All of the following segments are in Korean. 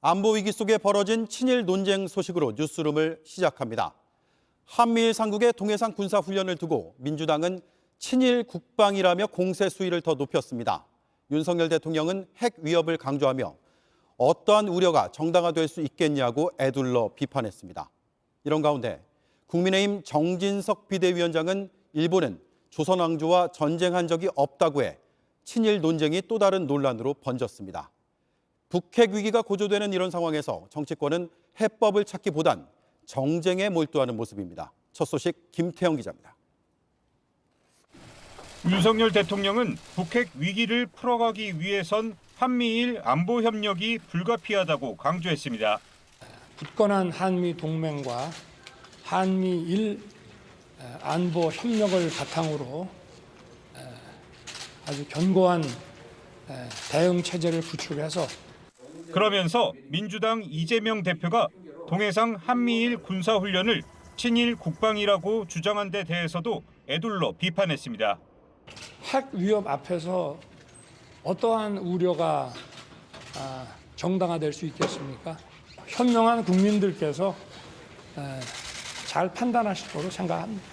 안보 위기 속에 벌어진 친일 논쟁 소식으로 뉴스룸을 시작합니다. 한미일 삼국의 동해상 군사훈련을 두고 민주당은 친일 국방이라며 공세 수위를 더 높였습니다. 윤석열 대통령은 핵 위협을 강조하며 어떠한 우려가 정당화될 수 있겠냐고 에둘러 비판했습니다. 이런 가운데 국민의힘 정진석 비대위원장은 일본은 조선 왕조와 전쟁한 적이 없다고 해 친일 논쟁이 또 다른 논란으로 번졌습니다. 북핵 위기가 고조되는 이런 상황에서 정치권은 해법을 찾기보단 정쟁에 몰두하는 모습입니다. 첫 소식 김태형 기자입니다. 윤석열 대통령은 북핵 위기를 풀어가기 위해선 한미일 안보 협력이 불가피하다고 강조했습니다. 굳건한 한미 동맹과 한미일 안보 협력을 바탕으로 아주 견고한 대응 체제를 구축해서 그러면서 민주당 이재명 대표가 동해상 한미일 군사훈련을 친일 국방이라고 주장한 데 대해서도 에둘러 비판했습니다. 핵 위협 앞에서 어떠한 우려가 정당화될 수 있겠습니까? 현명한 국민들께서 잘 판단하실 거로 생각합니다.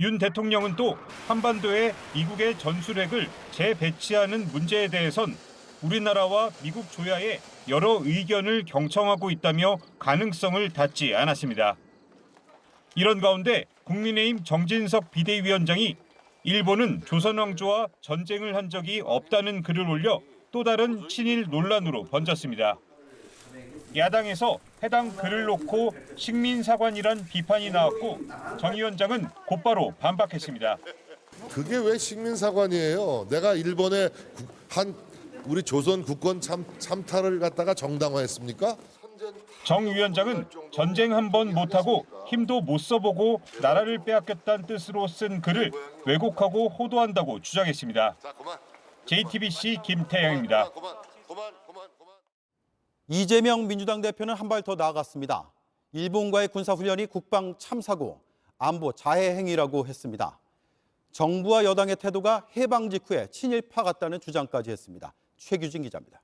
윤 대통령은 또 한반도에 미국의 전술핵을 재배치하는 문제에 대해선 우리나라와 미국 조야에 여러 의견을 경청하고 있다며 가능성을 닫지 않았습니다. 이런 가운데 국민의힘 정진석 비대위원장이 일본은 조선 왕조와 전쟁을 한 적이 없다는 글을 올려 또 다른 친일 논란으로 번졌습니다. 야당에서 해당 글을 놓고 식민사관이란 비판이 나왔고 정 위원장은 곧바로 반박했습니다. 그게 왜 식민사관이에요? 내가 일본의 우리 조선 국권 참탈을 갖다가 정당화했습니까? 정 위원장은 전쟁 한 번 못하고 힘도 못 써보고 나라를 빼앗겼다는 뜻으로 쓴 글을 왜곡하고 호도한다고 주장했습니다. JTBC 김태형입니다. 이재명 민주당 대표는 한 발 더 나아갔습니다. 일본과의 군사훈련이 국방 참사고 안보 자해 행위라고 했습니다. 정부와 여당의 태도가 해방 직후에 친일파 같다는 주장까지 했습니다. 최규진 기자입니다.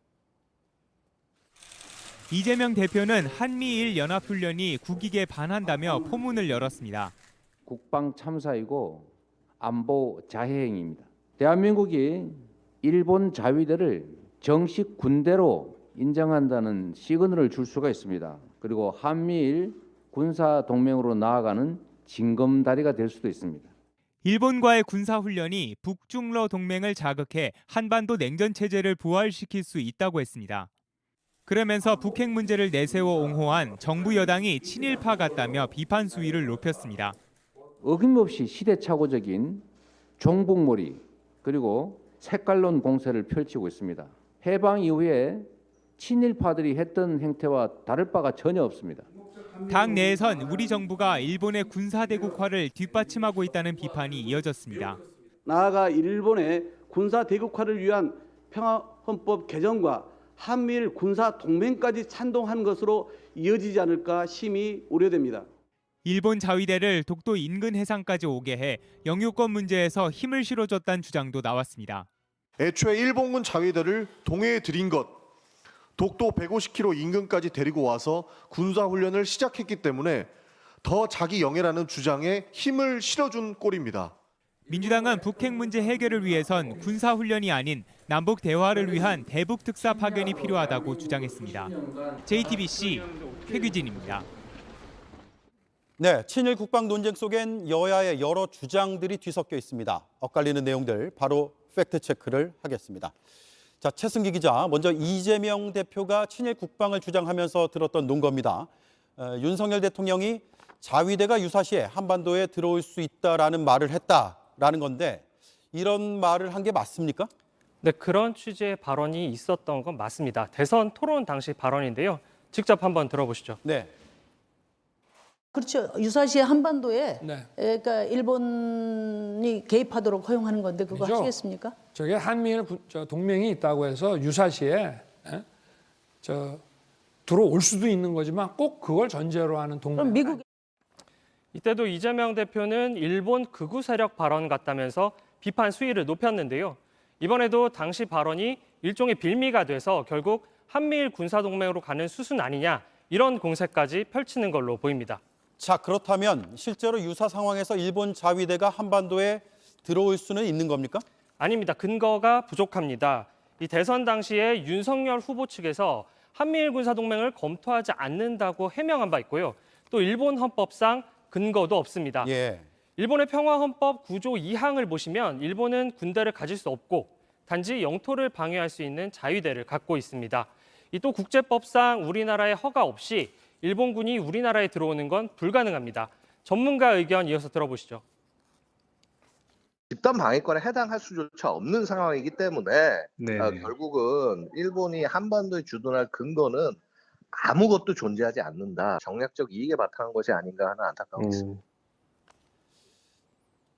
이재명 대표는 한미일 연합훈련이 국익에 반한다며 포문을 열었습니다. 국방 참사이고 안보 자해행위입니다. 대한민국이 일본 자위대를 정식 군대로 인정한다는 시그널을 줄 수가 있습니다. 그리고 한미일 군사 동맹으로 나아가는 징검다리가 될 수도 있습니다. 일본과의 군사훈련이 북중러 동맹을 자극해 한반도 냉전 체제를 부활시킬 수 있다고 했습니다. 그러면서 북핵 문제를 내세워 옹호한 정부 여당이 친일파 같다며 비판 수위를 높였습니다. 어김없이 시대착오적인 종북몰이 그리고 색깔론 공세를 펼치고 있습니다. 해방 이후에 친일파들이 했던 행태와 다를 바가 전혀 없습니다. 당 내에선 우리 정부가 일본의 군사대국화를 뒷받침하고 있다는 비판이 이어졌습니다. 나아가 일본의 군사대국화를 위한 평화헌법 개정과 한미일 군사동맹까지 찬동한 것으로 이어지지 않을까 심히 우려됩니다. 일본 자위대를 독도 인근 해상까지 오게 해 영유권 문제에서 힘을 실어줬다는 주장도 나왔습니다. 애초에 일본군 자위대를 동해에 들인 것, 독도 150km 인근까지 데리고 와서 군사훈련을 시작했기 때문에 더 자기 영예라는 주장에 힘을 실어준 꼴입니다. 민주당은 북핵 문제 해결을 위해선 군사훈련이 아닌 남북 대화를 위한 대북 특사 파견이 필요하다고 주장했습니다. JTBC 최규진입니다. 네, 친일 국방 논쟁 속엔 여야의 여러 주장들이 뒤섞여 있습니다. 엇갈리는 내용들 바로 팩트 체크를 하겠습니다. 자, 최승기 기자, 먼저 이재명 대표가 친일 국방을 주장하면서 들었던 논거입니다. 윤석열 대통령이 자위대가 유사시에 한반도에 들어올 수 있다라는 말을 했다라는 건데 이런 말을 한 게 맞습니까? 네, 그런 취지의 발언이 있었던 건 맞습니다. 대선 토론 당시 발언인데요. 직접 한번 들어보시죠. 네. 그렇죠. 유사시에 한반도에 네. 그러니까 일본이 개입하도록 허용하는 건데 그거 그렇죠. 하시겠습니까? 저게 한미일 동맹이 있다고 해서 유사시에 들어올 수도 있는 거지만 꼭 그걸 전제로 하는 동맹. 그럼 미국 이때도 이재명 대표는 일본 극우 세력 발언 같다면서 비판 수위를 높였는데요. 이번에도 당시 발언이 일종의 빌미가 돼서 결국 한미일 군사동맹으로 가는 수순 아니냐 이런 공세까지 펼치는 걸로 보입니다. 자, 그렇다면 실제로 유사 상황에서 일본 자위대가 한반도에 들어올 수는 있는 겁니까? 아닙니다. 근거가 부족합니다. 이 대선 당시에 윤석열 후보 측에서 한미일 군사동맹을 검토하지 않는다고 해명한 바 있고요. 또 일본 헌법상 근거도 없습니다. 예. 일본의 평화헌법 9조 2항을 보시면 일본은 군대를 가질 수 없고 단지 영토를 방해할 수 있는 자위대를 갖고 있습니다. 이 또 국제법상 우리나라의 허가 없이 일본군이 우리나라에 들어오는 건 불가능합니다. 전문가 의견 이어서 들어보시죠. 집단 방위권에 해당할 수조차 없는 상황이기 때문에 결국은 일본이 한반도에 주둔할 근거는 아무것도 존재하지 않는다. 정략적 이익에 바탕한 것이 아닌가 하는 안타까움이 있습니다.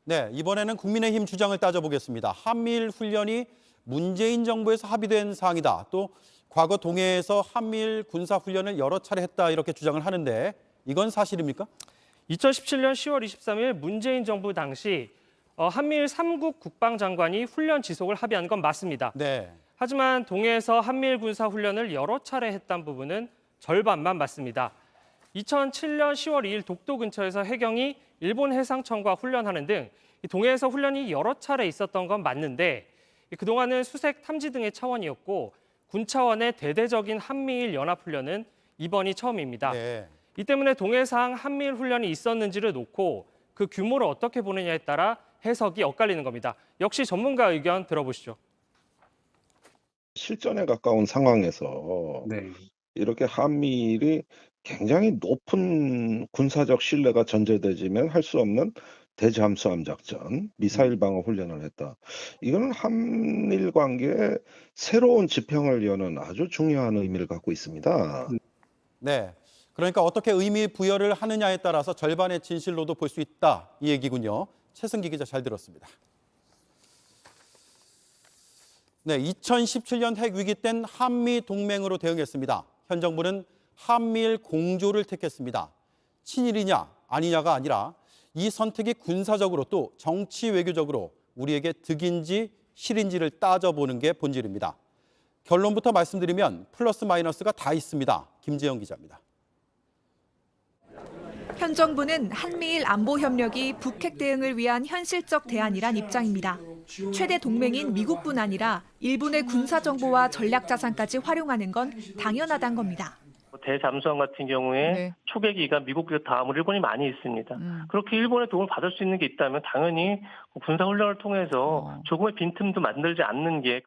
네, 이번에는 국민의힘 주장을 따져보겠습니다. 한미일 훈련이 문재인 정부에서 합의된 사항이다. 또 과거 동해에서 한미일 군사훈련을 여러 차례 했다 이렇게 주장을 하는데 이건 사실입니까? 2017년 10월 23일 문재인 정부 당시 한미일 3국 국방장관이 훈련 지속을 합의한 건 맞습니다. 네. 하지만 동해에서 한미일 군사훈련을 여러 차례 했던 부분은 절반만 맞습니다. 2007년 10월 2일 독도 근처에서 해경이 일본 해상청과 훈련하는 등 동해에서 훈련이 여러 차례 있었던 건 맞는데 그동안은 수색 탐지 등의 차원이었고 군 차원의 대대적인 한미일 연합훈련은 이번이 처음입니다. 네. 이 때문에 동해상 한미일 훈련이 있었는지를 놓고 그 규모를 어떻게 보느냐에 따라 해석이 엇갈리는 겁니다. 역시 전문가 의견 들어보시죠. 실전에 가까운 상황에서 이렇게 한미일이 굉장히 높은 군사적 신뢰가 전제되지면 할 수 없는 대잠수함 작전, 미사일 방어 훈련을 했다. 이거는 한일 관계에 새로운 지평을 여는 아주 중요한 의미를 갖고 있습니다. 네. 그러니까 어떻게 의미 부여를 하느냐에 따라서 절반의 진실로도 볼 수 있다 이 얘기군요. 최승기 기자 잘 들었습니다. 네, 2017년 핵 위기 땐 한미 동맹으로 대응했습니다. 현 정부는 한미일 공조를 택했습니다. 친일이냐 아니냐가 아니라 이 선택이 군사적으로 또 정치 외교적으로 우리에게 득인지 실인지를 따져보는 게 본질입니다. 결론부터 말씀드리면 플러스 마이너스가 다 있습니다. 김재영 기자입니다. 현 정부는 한미일 안보 협력이 북핵 대응을 위한 현실적 대안이란 입장입니다. 최대 동맹인 미국뿐 아니라 일본의 군사 정보와 전략 자산까지 활용하는 건 당연하다는 겁니다. 대잠수함 같은 경우에 초계기가 미국 다음으로 일본이 많이 있습니다. 그렇게 일본의 도움을 받을 수 있는 게 있다면 당연히 군사훈련을 통해서 조금의 빈틈도 만들지 않는 게.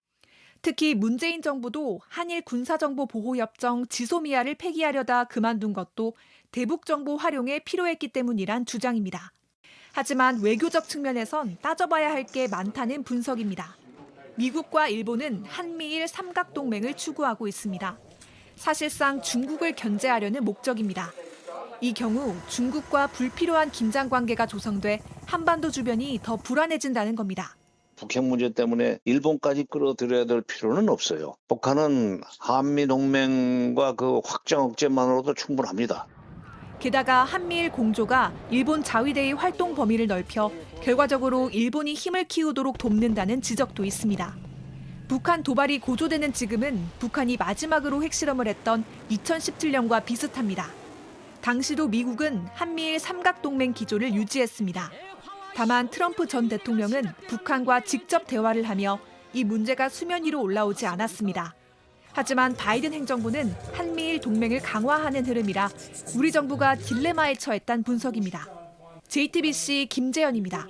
특히 문재인 정부도 한일 군사정보보호협정 지소미아를 폐기하려다 그만둔 것도 대북정보 활용에 필요했기 때문이란 주장입니다. 하지만 외교적 측면에선 따져봐야 할 게 많다는 분석입니다. 미국과 일본은 한미일 삼각동맹을 추구하고 있습니다. 사실상 중국을 견제하려는 목적입니다. 이 경우 중국과 불필요한 긴장 관계가 조성돼 한반도 주변이 더 불안해진다는 겁니다. 북핵 문제 때문에 일본까지 끌어들여야 될 필요는 없어요. 북한은 한미 동맹과 그 확장 억제만으로도 충분합니다. 게다가 한미일 공조가 일본 자위대의 활동 범위를 넓혀 결과적으로 일본이 힘을 키우도록 돕는다는 지적도 있습니다. 북한 도발이 고조되는 지금은 북한이 마지막으로 핵실험을 했던 2017년과 비슷합니다. 당시도 미국은 한미일 삼각동맹 기조를 유지했습니다. 다만 트럼프 전 대통령은 북한과 직접 대화를 하며 이 문제가 수면 위로 올라오지 않았습니다. 하지만 바이든 행정부는 한미일 동맹을 강화하는 흐름이라 우리 정부가 딜레마에 처했다는 분석입니다. JTBC 김재현입니다.